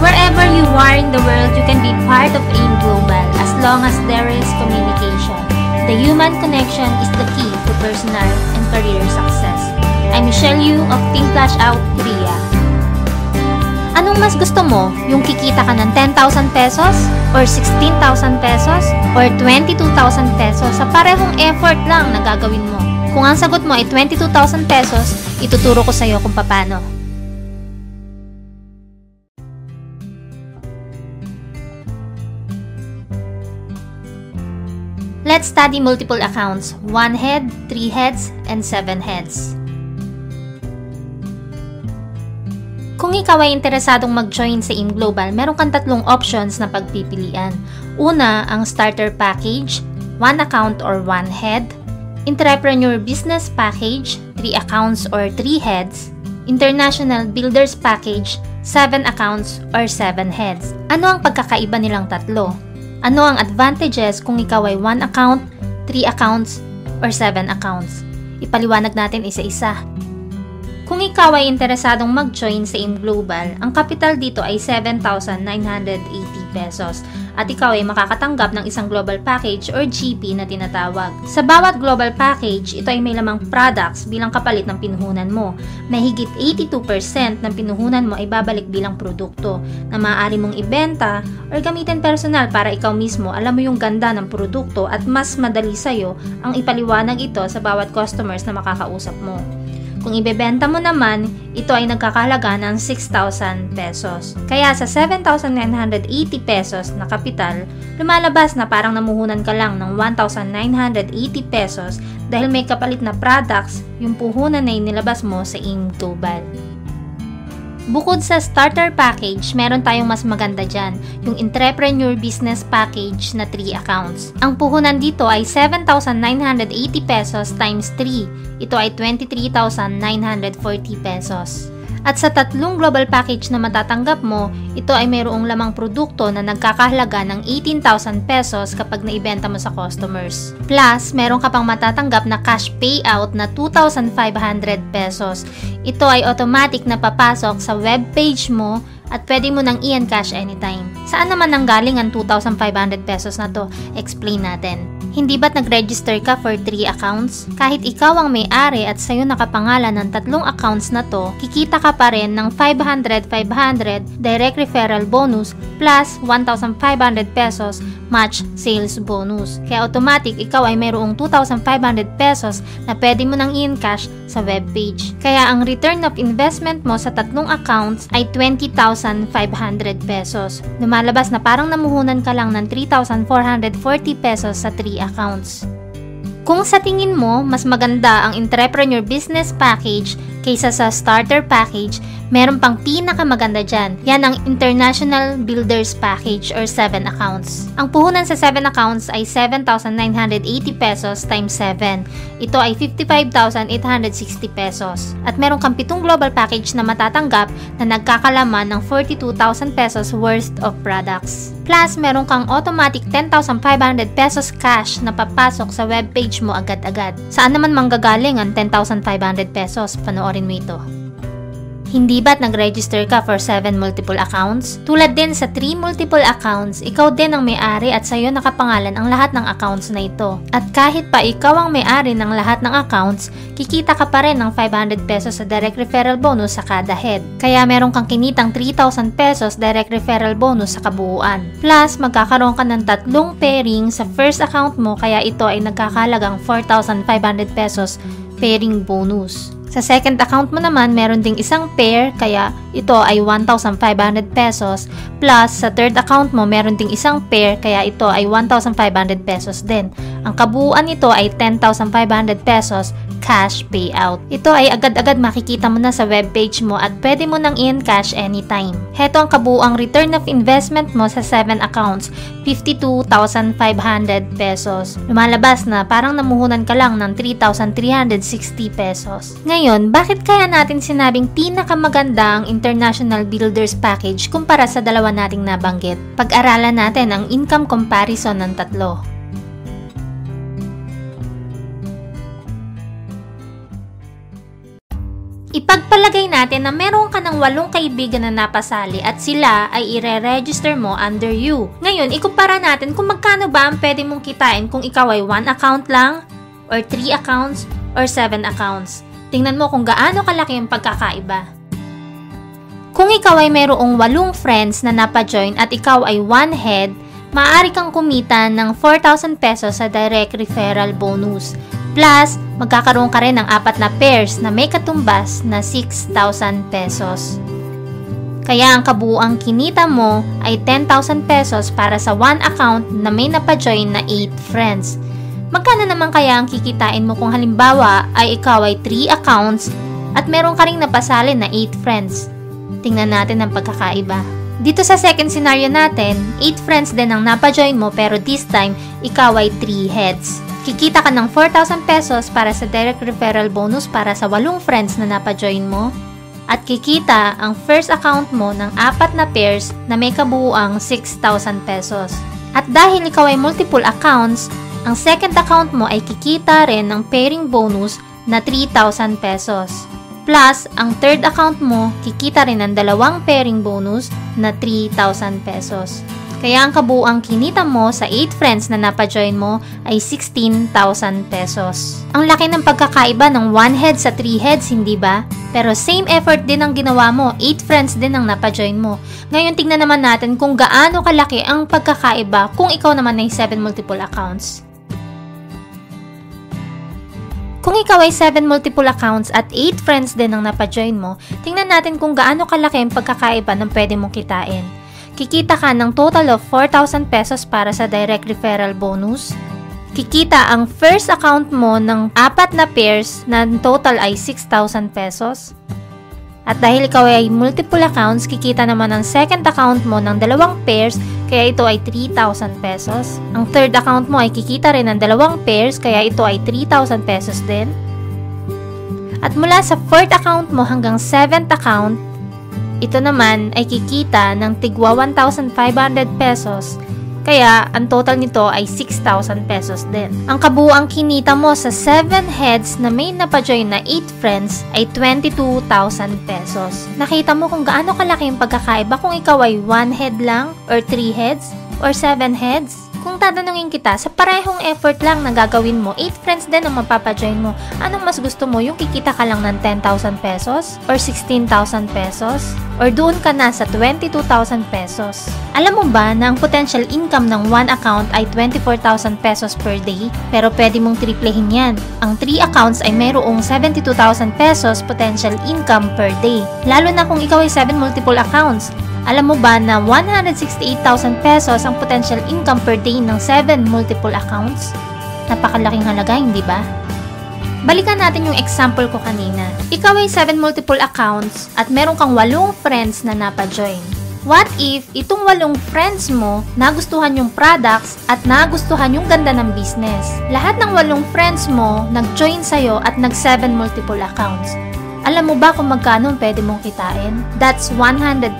Wherever you are in the world, you can be part of AIM Global as long as there is communication. The human connection is the key to personal and career success. I'm Michelle Yu of Team Flash Out Korea. Anong mas gusto mo? Yung kikita ka ng 10,000 pesos? Or 16,000 pesos? Or 22,000 pesos sa parehong effort lang na gagawin mo? Kung ang sagot mo ay 22,000 pesos, ituturo ko sa iyo kung paano. Let's study multiple accounts, 1 head, 3 heads, and 7 heads. Kung ikaw ay interesadong mag-join sa AIM Global, meron kang tatlong options na pagpipilian. Una, ang Starter Package, 1 account or 1 head, Entrepreneur Business Package, 3 accounts or 3 heads, International Builders Package, 7 accounts or 7 heads. Ano ang pagkakaiba nilang tatlo? Ano ang advantages kung ikaw ay 1 account, 3 accounts, or 7 accounts? Ipaliwanag natin isa-isa. Kung ikaw ay interesadong mag-join sa AIM Global, ang capital dito ay 7,980 pesos at ikaw ay makakatanggap ng isang global package or GP na tinatawag. Sa bawat global package, ito ay may lamang products bilang kapalit ng pinuhunan mo. Mahigit 82% ng pinuhunan mo ay babalik bilang produkto na maaari mong ibenta or gamitin personal para ikaw mismo alam mo yung ganda ng produkto at mas madali sa'yo ang ipaliwanag ito sa bawat customers na makakausap mo. Kung ibebenta mo naman, ito ay nagkakahalaga ng 6,000 pesos. Kaya sa 7,980 pesos na kapital, lumalabas na parang namuhunan ka lang ng 1,980 pesos dahil may kapalit na products yung puhunan na inilabas mo sa AIM Global. Bukod sa starter package, meron tayong mas maganda dyan, yung Entrepreneur Business Package na 3 accounts. Ang puhunan dito ay 7,980 pesos times 3. Ito ay 23,940 pesos. At sa tatlong global package na matatanggap mo, ito ay mayroong lamang produkto na nagkakahalaga ng 18,000 pesos kapag naibenta mo sa customers. Plus, meron ka pang matatanggap na cash payout na 2,500 pesos. Ito ay automatic na papasok sa web page mo at pwede mo nang i-encash anytime. Saan naman nanggaling ang 2,500 pesos na to? Explain natin. Hindi ba't nag-register ka for 3 accounts? Kahit ikaw ang may-ari at sa'yo nakapangalan ng tatlong accounts na to, kikita ka pa rin ng 500 direct referral bonus plus 1,500 pesos match sales bonus. Kaya automatic, ikaw ay mayroong 2,500 pesos na pwede mo nang i-encash sa webpage. Kaya ang return of investment mo sa tatlong accounts ay 20,500 pesos. Lumalabas na parang namuhunan ka lang ng 3,440 pesos sa 3 accounts. Kung sa tingin mo, mas maganda ang Entrepreneur Business Package kaysa sa Starter Package, meron pang pinakamaganda dyan. Yan ang International Builders Package or 7 accounts. Ang puhunan sa 7 accounts ay 7,980 pesos times 7. Ito ay 55,860 pesos. At meron kang 7 global package na matatanggap na nagkakalaman ng 42,000 pesos worth of products. Plus, meron kang automatic 10,500 pesos cash na papasok sa webpage mo agad-agad. Saan naman manggagaling ang 10,500 pesos? Panoorin mo ito. Hindi ba't nag-register ka for 7 multiple accounts? Tulad din sa 3 multiple accounts, ikaw din ang may-ari at sa'yo nakapangalan ang lahat ng accounts na ito. At kahit pa ikaw ang may-ari ng lahat ng accounts, kikita ka pa rin ng 500 pesos sa direct referral bonus sa kada head. Kaya meron kang kinitang 3,000 pesos direct referral bonus sa kabuuan. Plus, magkakaroon ka ng 3 pairing sa first account mo kaya ito ay nagkakahalagang 4,500 pesos pairing bonus. Sa second account mo naman, meron ding isang pair, kaya ito ay 1,500 pesos. Plus, sa third account mo, meron ding isang pair, kaya ito ay 1,500 pesos din. Ang kabuuan nito ay 10,500 pesos cash payout. Ito ay agad-agad makikita mo na sa webpage mo at pwede mo nang i-encash anytime. Heto ang kabuuang return of investment mo sa 7 accounts, 52,500 pesos. Lumalabas na parang namuhunan ka lang ng 3,360 pesos. Ngayon, bakit kaya natin sinabing pinakamaganda ang International Builders Package kumpara sa dalawa nating nabanggit? Pag-aralan natin ang income comparison ng tatlo. Ipagpalagay natin na meron ka ng 8 kaibigan na napasali at sila ay ire-register mo under you. Ngayon, ikumpara natin kung magkano ba ang pwede mong kitain kung ikaw ay 1 account lang, or 3 accounts, or 7 accounts. Tingnan mo kung gaano kalaki ang pagkakaiba. Kung ikaw ay mayroong 8 friends na napajoin at ikaw ay 1 head, maaari kang kumita ng 4,000 pesos sa direct referral bonus. Plus, magkakaroon ka rin ng 4 na pairs na may katumbas na 6,000 pesos. Kaya ang kabuuang kinita mo ay 10,000 pesos para sa 1 account na may napajoin na 8 friends. Magkano naman kaya ang kikitain mo kung halimbawa ay ikaw ay 3 accounts at meron ka ring napasali na 8 friends? Tingnan natin ang pagkakaiba. Dito sa second scenario natin, 8 friends din ang napajoin mo pero this time, ikaw ay 3 heads. Kikita ka ng 4,000 pesos para sa direct referral bonus para sa 8 friends na napajoin mo. At kikita ang first account mo ng 4 na pairs na may kabuuang 6,000 pesos. At dahil ikaw ay multiple accounts, ang second account mo ay kikita rin ng pairing bonus na 3,000 pesos. Plus, ang third account mo, kikita rin ng 2 pairing bonus na 3,000 pesos. Kaya ang kabuuang kinita mo sa 8 friends na napajoin mo ay 16,000 pesos. Ang laki ng pagkakaiba ng 1 head sa 3 heads, hindi ba? Pero same effort din ang ginawa mo, 8 friends din ang napajoin mo. Ngayon tingnan naman natin kung gaano kalaki ang pagkakaiba kung ikaw naman ay 7 multiple accounts. Kung ikaw ay 7 multiple accounts at 8 friends din ang napajoin mo, tingnan natin kung gaano kalaki ang pagkakaiba ng pwede mong kitain. Kikita ka ng total of 4,000 pesos para sa direct referral bonus. Kikita ang first account mo ng 4 na pairs na total ay 6,000 pesos. At dahil ikaw ay multiple accounts, kikita naman ang second account mo ng 2 pairs, kaya ito ay 3,000 pesos. Ang third account mo ay kikita rin ng 2 pairs, kaya ito ay 3,000 pesos din. At mula sa fourth account mo hanggang 7th account, ito naman ay kikita ng tigwa 1,500 pesos, kaya ang total nito ay 6,000 pesos din. Ang kabuuang kinita mo sa 7 heads na may napajoin na 8 friends ay 22,000 pesos. Nakita mo kung gaano kalaki yung pagkakaiba kung ikaw ay 1 head lang, or 3 heads, or 7 heads? Kung tatanungin kita, sa parehong effort lang na gagawin mo, 8 friends din ang mapapajoin mo, anong mas gusto mo? Yung kikita ka lang ng 10,000 pesos? Or 16,000 pesos? Or doon ka na sa 22,000 pesos? Alam mo ba na ang potential income ng 1 account ay 24,000 pesos per day? Pero pwede mong triplehin yan. Ang 3 accounts ay mayroong 72,000 pesos potential income per day. Lalo na kung ikaw ay 7 multiple accounts. Alam mo ba na 168,000 pesos ang potential income per day ng 7 multiple accounts? Napakalaking halaga, hindi ba? Balikan natin yung example ko kanina. Ikaw ay 7 multiple accounts at meron kang 8 friends na napajoin. What if itong 8 friends mo nagustuhan yung products at nagustuhan yung ganda ng business? Lahat ng 8 friends mo nag-join sa'yo at nag-7 multiple accounts. Alam mo ba kung magkano pwede mong kitain? That's 126,000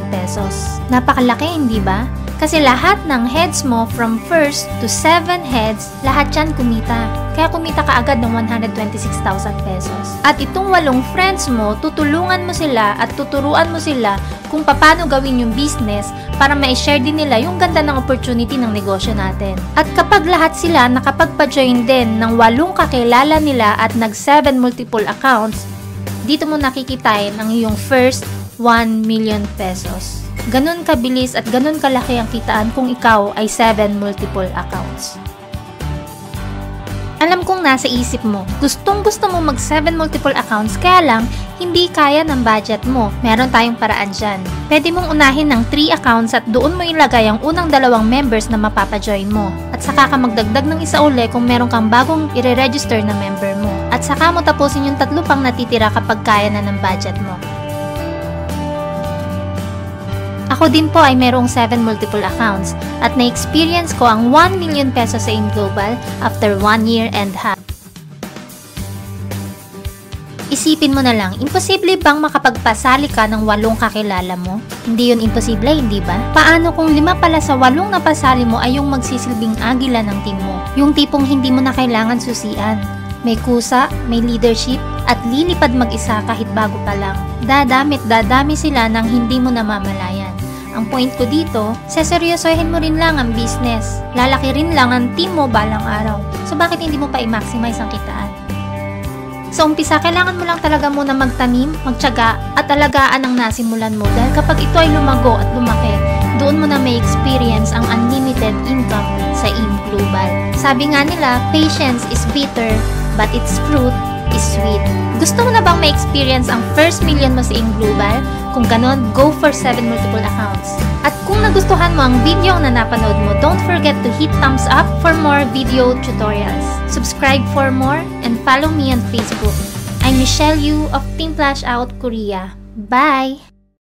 pesos. Napakalaki, hindi ba? Kasi lahat ng heads mo from first to 7 heads, lahat yan kumita. Kaya kumita ka agad ng 126,000 pesos. At itong 8 friends mo, tutulungan mo sila at tuturuan mo sila kung paano gawin yung business para ma-share din nila yung ganda ng opportunity ng negosyo natin. At kapag lahat sila nakapagpa-join din ng 8 kakilala nila at nag-7 multiple accounts, dito mo nakikitain ang iyong first 1 million pesos. Ganun kabilis at ganun kalaki ang kitaan kung ikaw ay 7 multiple accounts. Alam kong nasa isip mo, gustong-gusto mo mag 7 multiple accounts, kaya lang, hindi kaya ng budget mo. Meron tayong paraan dyan. Pwede mong unahin ng 3 accounts at doon mo ilagay ang unang 2 members na mapapajoin mo. At saka ka magdagdag ng isa uli kung meron kang bagong i-register na member mo. At saka mo tapusin yung 3 pang natitira kapag kaya na ng budget mo. Ako din po ay merong 7 multiple accounts at na-experience ko ang 1 million pesos sa InGlobal after 1 year and half. Isipin mo na lang, imposible bang makapagpasali ka ng 8 kakilala mo? Hindi yun imposible, hindi ba? Paano kung 5 pala sa 8 na pasali mo ay yung magsisilbing agila ng team mo? Yung tipong hindi mo na kailangan susian. May kusa, may leadership, at lilipad mag-isa kahit bago pa lang. Dadami sila nang hindi mo namamalayan. Ang point ko dito, seseryosohin mo rin lang ang business. Lalaki rin lang ang team mo balang araw. So bakit hindi mo pa i-maximize ang kitaan? Sa umpisa, kailangan mo lang talaga muna magtanim, magtiyaga, at alagaan ang nasimulan mo dahil kapag ito ay lumago at lumaki, doon mo na may experience ang unlimited income sa AIM Global. Sabi nga nila, patience is bitter, but its fruit is sweet. Gusto mo na bang ma-experience ang first million mo sa AIM Global? Kung ganon, go for 7 multiple accounts. At kung nagustuhan mo ang video na napanood mo, don't forget to hit thumbs up for more video tutorials. Subscribe for more and follow me on Facebook. I'm Michelle Yu of Team Flash Out Korea. Bye!